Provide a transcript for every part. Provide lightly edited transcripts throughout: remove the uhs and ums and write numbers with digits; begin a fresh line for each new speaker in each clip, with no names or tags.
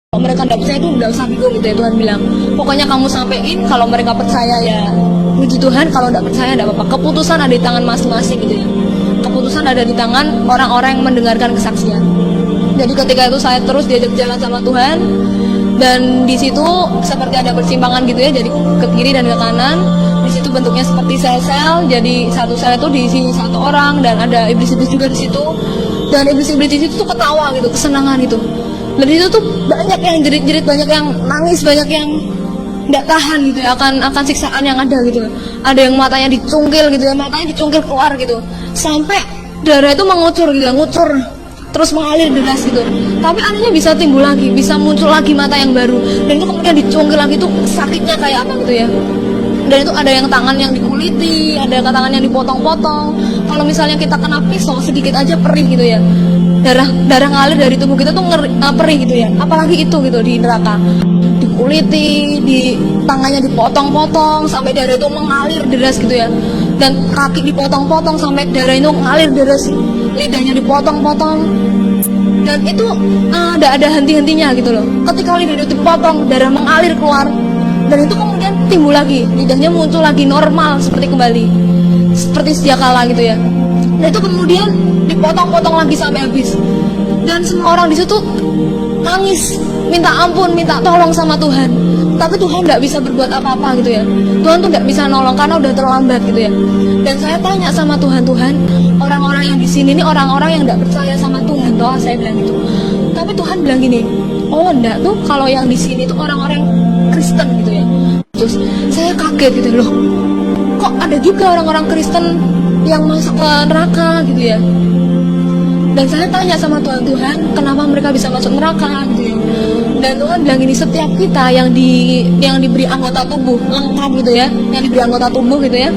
Kalau mereka tidak percaya itu udah usah bingung gitu ya, Tuhan bilang. Pokoknya kamu sampein, kalau mereka percaya ya puji Tuhan, kalau tidak percaya tidak apa-apa. Keputusan ada di tangan masing-masing gitu ya. Keputusan ada di tangan orang-orang yang mendengarkan kesaksian. Jadi ketika itu saya terus diajak jalan sama Tuhan, dan di situ seperti ada persimpangan gitu ya, jadi ke kiri dan ke kanan. Di situ bentuknya seperti sel-sel, jadi satu sel itu diisi satu orang, dan ada iblis-iblis juga di situ. Dan iblis-iblis di situ tuh ketawa gitu, kesenangan gitu. Dan di situ tuh banyak yang jerit-jerit, banyak yang nangis, banyak yang nggak tahan gitu ya akan siksaan yang ada gitu. Ada yang matanya dicungkil gitu ya, matanya dicungkil keluar gitu, sampai darah itu mengucur gitu, ngucur terus mengalir deras gitu. Tapi anehnya bisa timbul lagi, bisa muncul lagi mata yang baru, dan itu kemudian dicungkil lagi tuh sakitnya kayak apa gitu ya. Dan itu ada yang tangan yang dikuliti, ada yang tangan yang dipotong-potong. Kalau misalnya kita kena pisau sedikit aja perih gitu ya, darah ngalir dari tubuh kita tuh perih gitu ya. Apalagi itu gitu di neraka, dikuliti, di tangannya dipotong-potong sampai darah itu mengalir deras gitu ya. Dan kaki dipotong-potong sampai darah itu mengalir deras, lidahnya dipotong-potong, dan itu tidak ada henti-hentinya gitu loh. Ketika lidah itu dipotong, darah mengalir keluar, dan itu kemudian timbul lagi, lidahnya muncul lagi normal seperti kembali, seperti sedia kala gitu ya. Dan itu kemudian dipotong-potong lagi sampai habis, dan semua orang di situ nangis, minta ampun, minta tolong sama Tuhan. Tapi Tuhan nggak bisa berbuat apa-apa gitu ya. Tuhan tuh nggak bisa nolong karena udah terlambat gitu ya. Dan saya tanya sama Tuhan, orang-orang yang di sini ini orang-orang yang nggak percaya sama Tuhan doa, saya bilang gitu. Tapi Tuhan bilang gini, oh enggak tuh, kalau yang di sini tuh orang-orang Kristen gitu ya. Terus saya kaget gitu loh, kok ada juga orang-orang Kristen yang masuk ke neraka gitu ya. Dan saya tanya sama Tuhan, kenapa mereka bisa masuk neraka gitu ya. Dan Tuhan bilang gini, setiap kita yang diberi anggota tubuh lengkap gitu ya, yang diberi anggota tubuh gitu ya,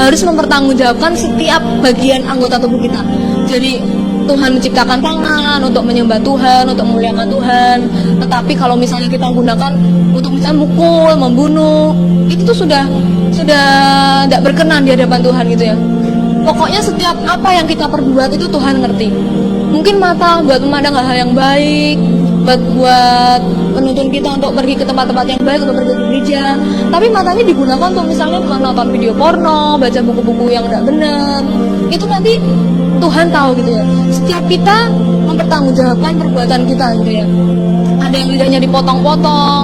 harus mempertanggungjawabkan setiap bagian anggota tubuh kita. Jadi Tuhan menciptakan tangan untuk menyembah Tuhan, untuk memuliakan Tuhan. Tetapi kalau misalnya kita gunakan untuk misalnya mukul, membunuh, itu tuh sudah tidak berkenan di hadapan Tuhan gitu ya. Pokoknya setiap apa yang kita perbuat itu Tuhan ngerti. Mungkin mata buat memandang hal yang baik, buat menuntun kita untuk pergi ke tempat-tempat yang baik, untuk pergi ke gereja. Tapi matanya digunakan untuk misalnya menonton video porno, baca buku-buku yang tidak benar. Itu nanti Tuhan tahu gitu ya. Setiap kita mempertanggungjawabkan perbuatan kita gitu ya. Ada yang lidahnya dipotong-potong,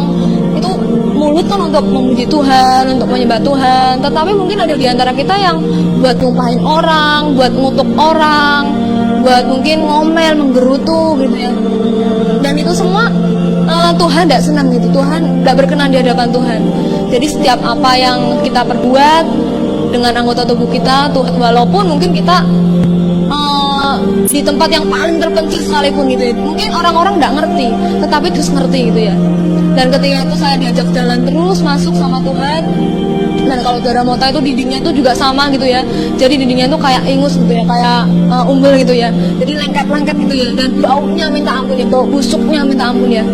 itu mulut kan untuk memuji Tuhan, untuk menyembah Tuhan. Tetapi mungkin ada di antara kita yang buat ngumpahin orang, buat ngutuk orang, buat mungkin ngomel, menggerutu gitu ya. Dan itu semua Tuhan tidak senang gitu, Tuhan tidak berkenan di hadapan Tuhan. Jadi setiap apa yang kita perbuat dengan anggota tubuh kita, walaupun mungkin kita di tempat yang paling terpencil sekalipun gitu ya, mungkin orang-orang tidak ngerti, tetapi terus ngerti gitu ya. Dan ketika itu saya diajak jalan terus masuk sama Tuhan. Dan kalau darah mota itu dindingnya itu juga sama gitu ya, jadi dindingnya itu kayak ingus gitu ya, kayak umbel gitu ya, jadi lengket-lengket gitu ya. Dan baunya minta ampun ya, bau busuknya minta ampun ya.